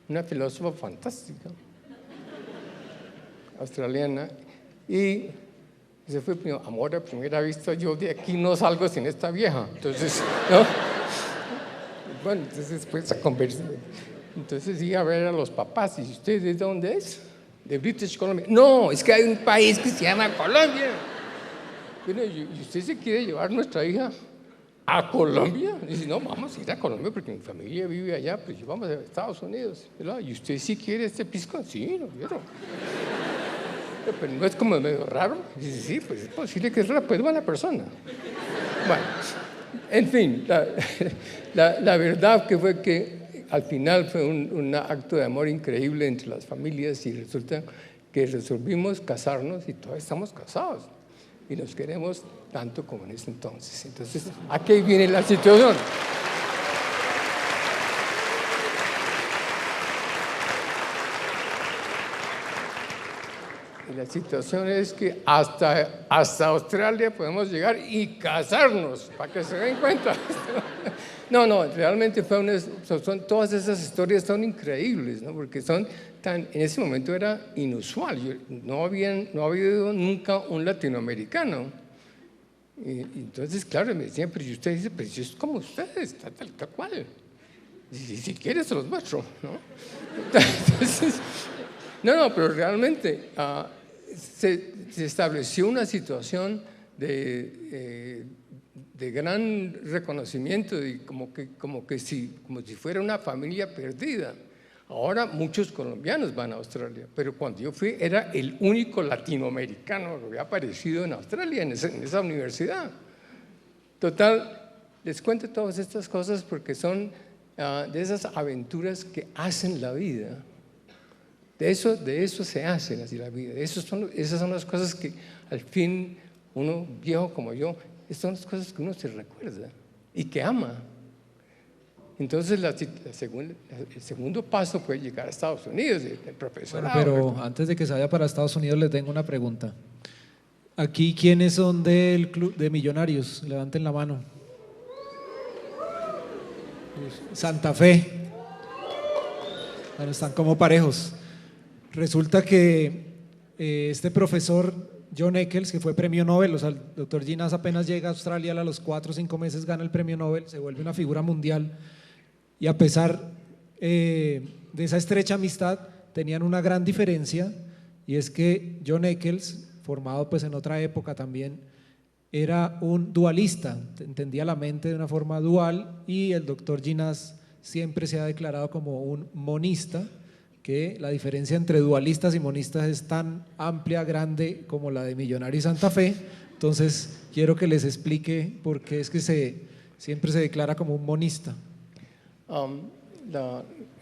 una filósofa fantástica, australiana, y ese fue mi amor a primera vista. Yo de aquí no salgo sin esta vieja, entonces, ¿no? Bueno, entonces pues a conversar. Entonces iba a ver a los papás, y ¿usted de dónde es? De British Columbia. No, es que hay un país que se llama Colombia. Bueno, ¿y usted se quiere llevar nuestra hija a Colombia? Y dice, no, vamos a ir a Colombia porque mi familia vive allá, pues vamos a Estados Unidos. ¿Y usted sí quiere este pisco? Sí, lo quiero. Pero no es como medio raro. Y dice, sí, pues es posible que es raro, pues es buena persona. Bueno, en fin, la verdad que fue que al final fue un acto de amor increíble entre las familias y resulta que resolvimos casarnos y todavía estamos casados y nos queremos tanto como en ese entonces. Entonces, aquí viene la situación. Y la situación es que hasta Australia podemos llegar y casarnos, para que se den cuenta. No, realmente todas esas historias son increíbles, ¿no? Porque en ese momento era inusual. No había nunca un latinoamericano. Y entonces, claro, me decían, pero usted dice, pero yo es como ustedes, tal cual. Y si quieres se los muestro, ¿no? Entonces, no, pero realmente se estableció una situación de gran reconocimiento y como si fuera una familia perdida. Ahora muchos colombianos van a Australia, pero cuando yo fui era el único latinoamericano que había aparecido en Australia, en esa universidad. Total, les cuento todas estas cosas porque son de esas aventuras que hacen la vida. De eso se hace así la vida. Esas son las cosas que al fin uno viejo como yo, son las cosas que uno se recuerda y que ama. Entonces el segundo paso fue llegar a Estados Unidos, el profesorado. Bueno, pero antes de que se vaya para Estados Unidos les tengo una pregunta. Aquí, ¿quiénes son del club de millonarios? Levanten la mano. Santa Fe. Bueno, están como parejos. Resulta que este profesor John Eccles, que fue premio Nobel, o sea, el doctor Ginás apenas llega a Australia, a los 4 o 5 meses gana el premio Nobel, se vuelve una figura mundial y a pesar de esa estrecha amistad tenían una gran diferencia y es que John Eccles, formado pues en otra época también, era un dualista, entendía la mente de una forma dual y el doctor Ginás siempre se ha declarado como un monista, que la diferencia entre dualistas y monistas es tan amplia, grande como la de Millonario y Santa Fe. Entonces quiero que les explique por qué es que siempre se declara como un monista.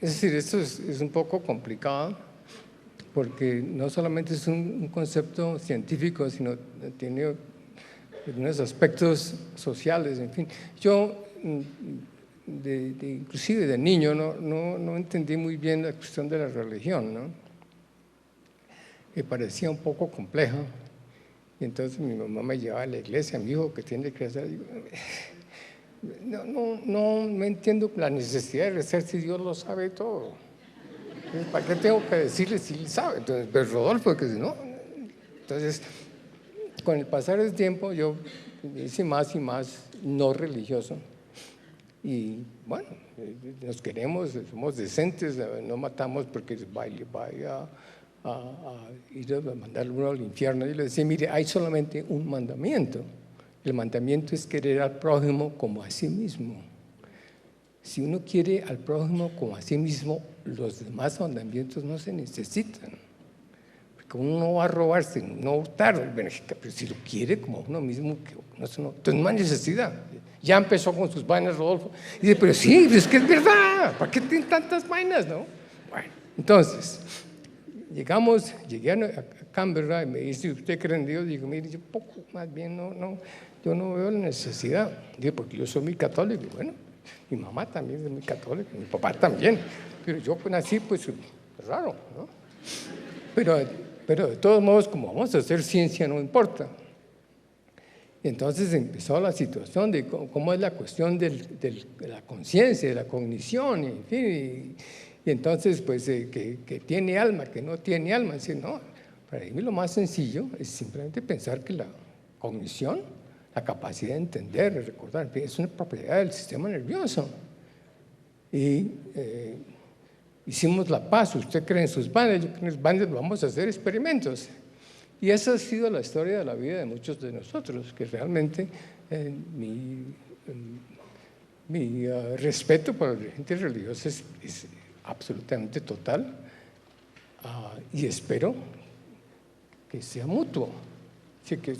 Es decir, esto es un poco complicado porque no solamente es un concepto científico, sino tiene algunos aspectos sociales, en fin. Yo inclusive de niño, no entendí muy bien la cuestión de la religión, ¿no? Me parecía un poco compleja. Y entonces mi mamá me llevaba a la iglesia, mi hijo, que tiene que hacer. Digo, no entiendo la necesidad de rezar si Dios lo sabe todo. ¿Para qué tengo que decirle si él sabe? Entonces, pero Rodolfo, que si no. Entonces, con el pasar del tiempo, yo me hice más y más no religioso. Y bueno, nos queremos, somos decentes, no matamos porque vaya a ir a mandarle uno al infierno. Y le decía, mire, hay solamente un mandamiento. El mandamiento es querer al prójimo como a sí mismo. Si uno quiere al prójimo como a sí mismo, los demás mandamientos no se necesitan. Porque uno no va a robarse, no hurtar, pero si lo quiere como a uno mismo, entonces no hay necesidad. Ya empezó con sus vainas, Rodolfo. Y dice, pero sí, es que es verdad, ¿para qué tienen tantas vainas, no? Bueno, entonces, llegué a Canberra y me dice, ¿usted cree en Dios? Digo, mire, yo poco, más bien, yo no veo la necesidad. Digo, porque yo soy muy católico. Bueno, mi mamá también es muy católica, mi papá también. Pero yo nací, pues, raro, ¿no? Pero de todos modos, como vamos a hacer ciencia, no importa. Y entonces empezó la situación de cómo es la cuestión de la conciencia, de la cognición, en fin, y entonces, pues, que tiene alma, que no tiene alma. Decir, no, para mí lo más sencillo es simplemente pensar que la cognición, la capacidad de entender, de recordar, es una propiedad del sistema nervioso. Y hicimos la paz, usted cree en sus bandas, yo creo en sus bandas, vamos a hacer experimentos. Y esa ha sido la historia de la vida de muchos de nosotros, que realmente mi respeto por la gente religiosa es absolutamente total, y espero que sea mutuo. Así que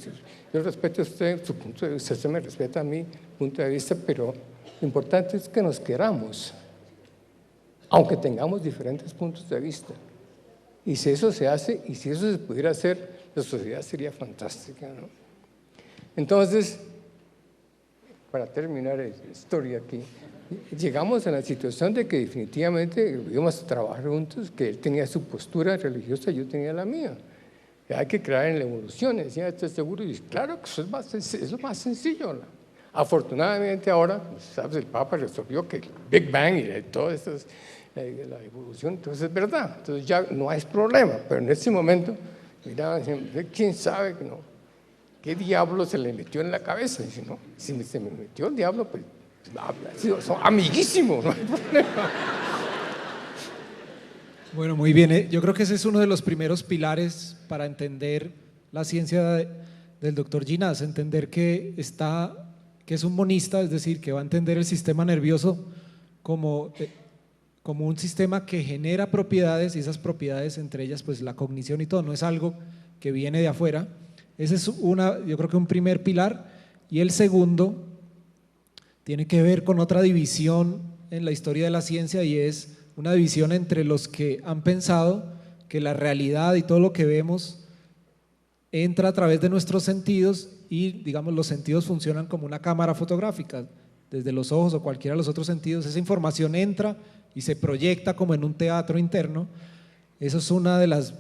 yo respeto a usted su punto de vista, usted me respeta a mi punto de vista, pero lo importante es que nos queramos, aunque tengamos diferentes puntos de vista. Y si eso se hace, y si eso se pudiera hacer, la sociedad sería fantástica, ¿no? Entonces, para terminar la historia aquí, llegamos a la situación de que definitivamente íbamos a trabajar juntos, que él tenía su postura religiosa, yo tenía la mía. Hay que creer en la evolución, decía, ¿estás seguro? Y claro que eso es lo más sencillo, ¿no? Afortunadamente ahora, ¿sabes? El Papa resolvió que el Big Bang y todo esto, la evolución, entonces es verdad, entonces ya no hay problema, pero en ese momento, mira, ¿quién sabe? ¿No? ¿Qué diablo se le metió en la cabeza? Dice, no, si se me metió el diablo, pues son amiguísimos, no hay problema. Bueno, muy bien. Yo creo que ese es uno de los primeros pilares para entender la ciencia del doctor Ginás, entender que es un monista, es decir, que va a entender el sistema nervioso como un sistema que genera propiedades, y esas propiedades, entre ellas pues la cognición y todo, no es algo que viene de afuera. Ese es yo creo que un primer pilar. Y el segundo tiene que ver con otra división en la historia de la ciencia, y es una división entre los que han pensado que la realidad y todo lo que vemos entra a través de nuestros sentidos, y digamos los sentidos funcionan como una cámara fotográfica, desde los ojos o cualquiera de los otros sentidos, esa información entra y se proyecta como en un teatro interno. Eso es una de las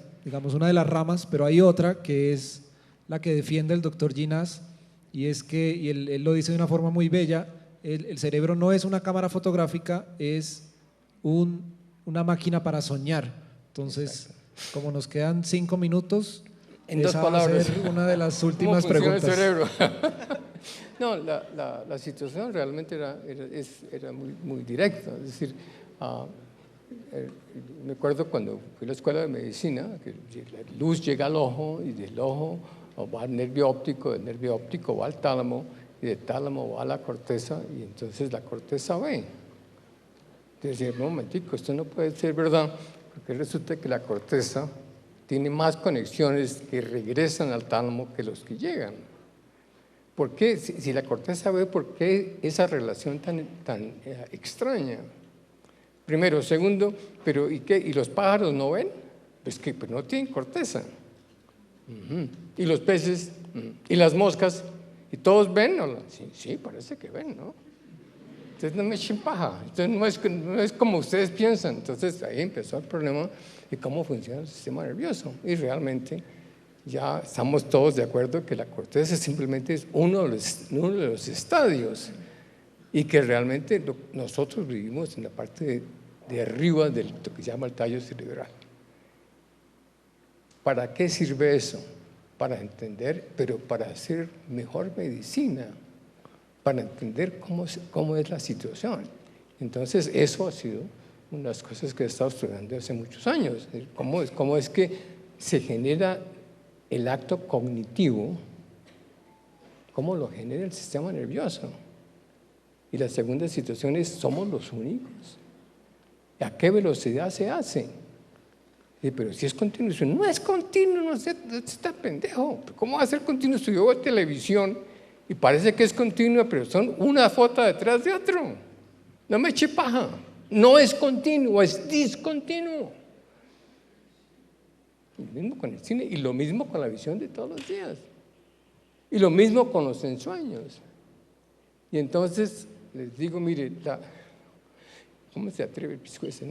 ramas, pero hay otra que es la que defiende el doctor Ginás, y es que, y él lo dice de una forma muy bella, el cerebro no es una cámara fotográfica, es una máquina para soñar. Entonces, como nos quedan 5 minutos, en dos esa palabras, va a ser una de las últimas preguntas. ¿Cómo funciona el cerebro? No, la situación realmente era muy directa. Es decir, me acuerdo cuando fui a la escuela de medicina, que la luz llega al ojo, y del ojo va al nervio óptico, del nervio óptico va al tálamo, y del tálamo va a la corteza, y entonces la corteza ve. Entonces, un momentico, esto no puede ser verdad, porque resulta que la corteza tiene más conexiones que regresan al tálamo que los que llegan. ¿Por qué? Si la corteza ve, ¿por qué esa relación tan extraña? Primero. Segundo, ¿pero y qué? ¿Y los pájaros no ven? Pues que no tienen corteza. ¿Y los peces? ¿Y las moscas? ¿Y todos ven? Sí, parece que ven, ¿no? Entonces no me echen paja, entonces no es como ustedes piensan. Entonces ahí empezó el problema de cómo funciona el sistema nervioso. Y realmente ya estamos todos de acuerdo que la corteza simplemente es uno de los estadios y que realmente nosotros vivimos en la parte de arriba de lo que se llama el tallo cerebral. ¿Para qué sirve eso? Para entender, pero para hacer mejor medicina, para entender cómo es la situación. Entonces, eso ha sido una de las cosas que he estado estudiando hace muchos años. Cómo es que se genera el acto cognitivo, cómo lo genera el sistema nervioso. Y la segunda situación es, ¿somos los únicos? ¿A qué velocidad se hace? Pero si es continuo, no es continuo, no está pendejo. ¿Cómo va a ser continuo si yo veo televisión y parece que es continuo, pero son una foto detrás de otro? No me eche paja. No es continuo, es discontinuo. Lo mismo con el cine y lo mismo con la visión de todos los días. Y lo mismo con los ensueños. Y entonces les digo, mire, ¿cómo se atreve el pisco ese?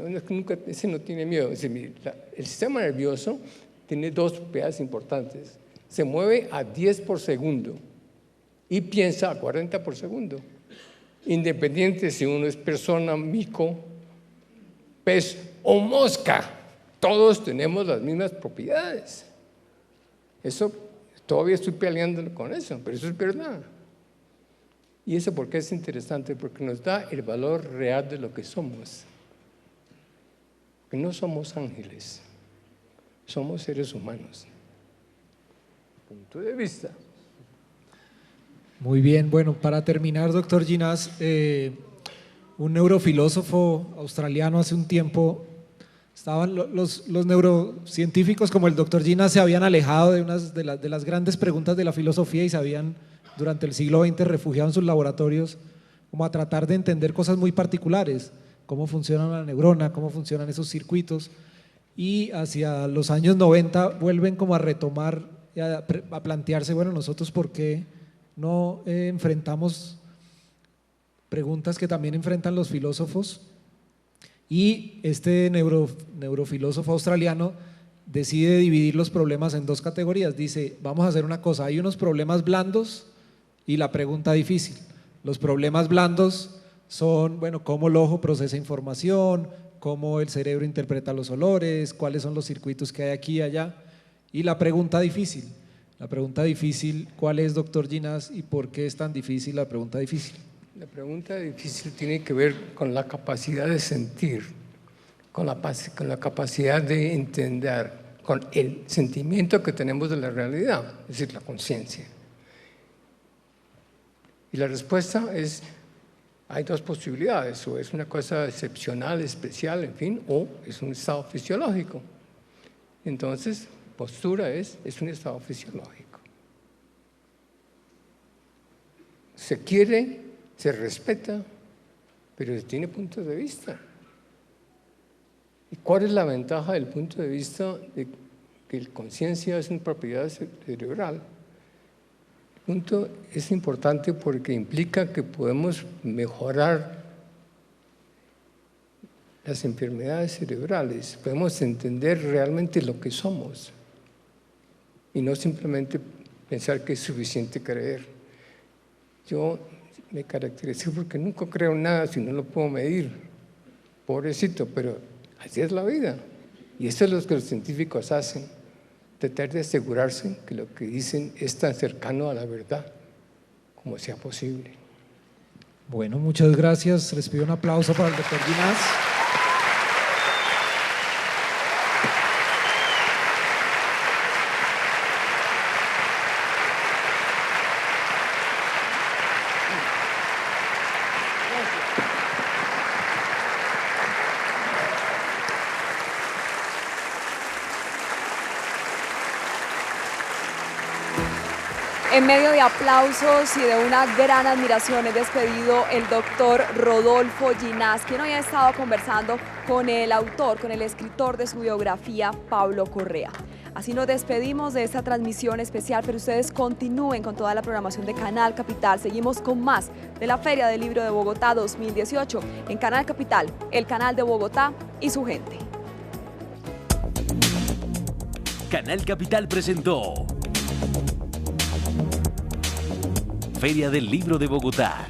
Ese no tiene miedo. El sistema nervioso tiene dos propiedades importantes. Se mueve a 10 por segundo y piensa a 40 por segundo. Independiente si uno es persona, mico, pez o mosca, todos tenemos las mismas propiedades. Eso, todavía estoy peleando con eso, pero eso es verdad. ¿Y eso por qué es interesante? Porque nos da el valor real de lo que somos. Que no somos ángeles, somos seres humanos. Punto de vista. Muy bien, bueno, para terminar, doctor Ginás, un neurofilósofo australiano hace un tiempo, estaban los neurocientíficos como el doctor Ginás se habían alejado de las grandes preguntas de la filosofía y se habían durante el siglo XX refugiado en sus laboratorios como a tratar de entender cosas muy particulares, cómo funciona la neurona, cómo funcionan esos circuitos, y hacia los años 90 vuelven como a retomar, a plantearse, bueno, nosotros por qué no enfrentamos preguntas que también enfrentan los filósofos, y este neurofilósofo australiano decide dividir los problemas en dos categorías. Dice, vamos a hacer una cosa, hay unos problemas blandos y la pregunta difícil. Los problemas blandos son, bueno, cómo el ojo procesa información, cómo el cerebro interpreta los olores, cuáles son los circuitos que hay aquí y allá. Y la pregunta difícil, ¿cuál es, doctor Ginás, y por qué es tan difícil la pregunta difícil? La pregunta difícil tiene que ver con la capacidad de sentir, con la capacidad de entender, con el sentimiento que tenemos de la realidad, es decir, la conciencia. Y la respuesta es, hay dos posibilidades, o es una cosa excepcional, especial, en fin, o es un estado fisiológico. Entonces, postura es un estado fisiológico. Se quiere, se respeta, pero se tiene puntos de vista. ¿Y cuál es la ventaja del punto de vista de que la conciencia es una propiedad cerebral? El punto es importante porque implica que podemos mejorar las enfermedades cerebrales, podemos entender realmente lo que somos y no simplemente pensar que es suficiente creer. Yo me caracterizo porque nunca creo en nada si no lo puedo medir, pobrecito, pero así es la vida. Y eso es lo que los científicos hacen, tratar de asegurarse que lo que dicen es tan cercano a la verdad como sea posible. Bueno, muchas gracias. Les pido un aplauso para el doctor Ginás. En medio de aplausos y de una gran admiración es despedido el doctor Rodolfo Ginás, quien hoy ha estado conversando con el autor, con el escritor de su biografía, Pablo Correa. Así nos despedimos de esta transmisión especial, pero ustedes continúen con toda la programación de Canal Capital. Seguimos con más de la Feria del Libro de Bogotá 2018 en Canal Capital, el canal de Bogotá y su gente. Canal Capital presentó Feria del Libro de Bogotá.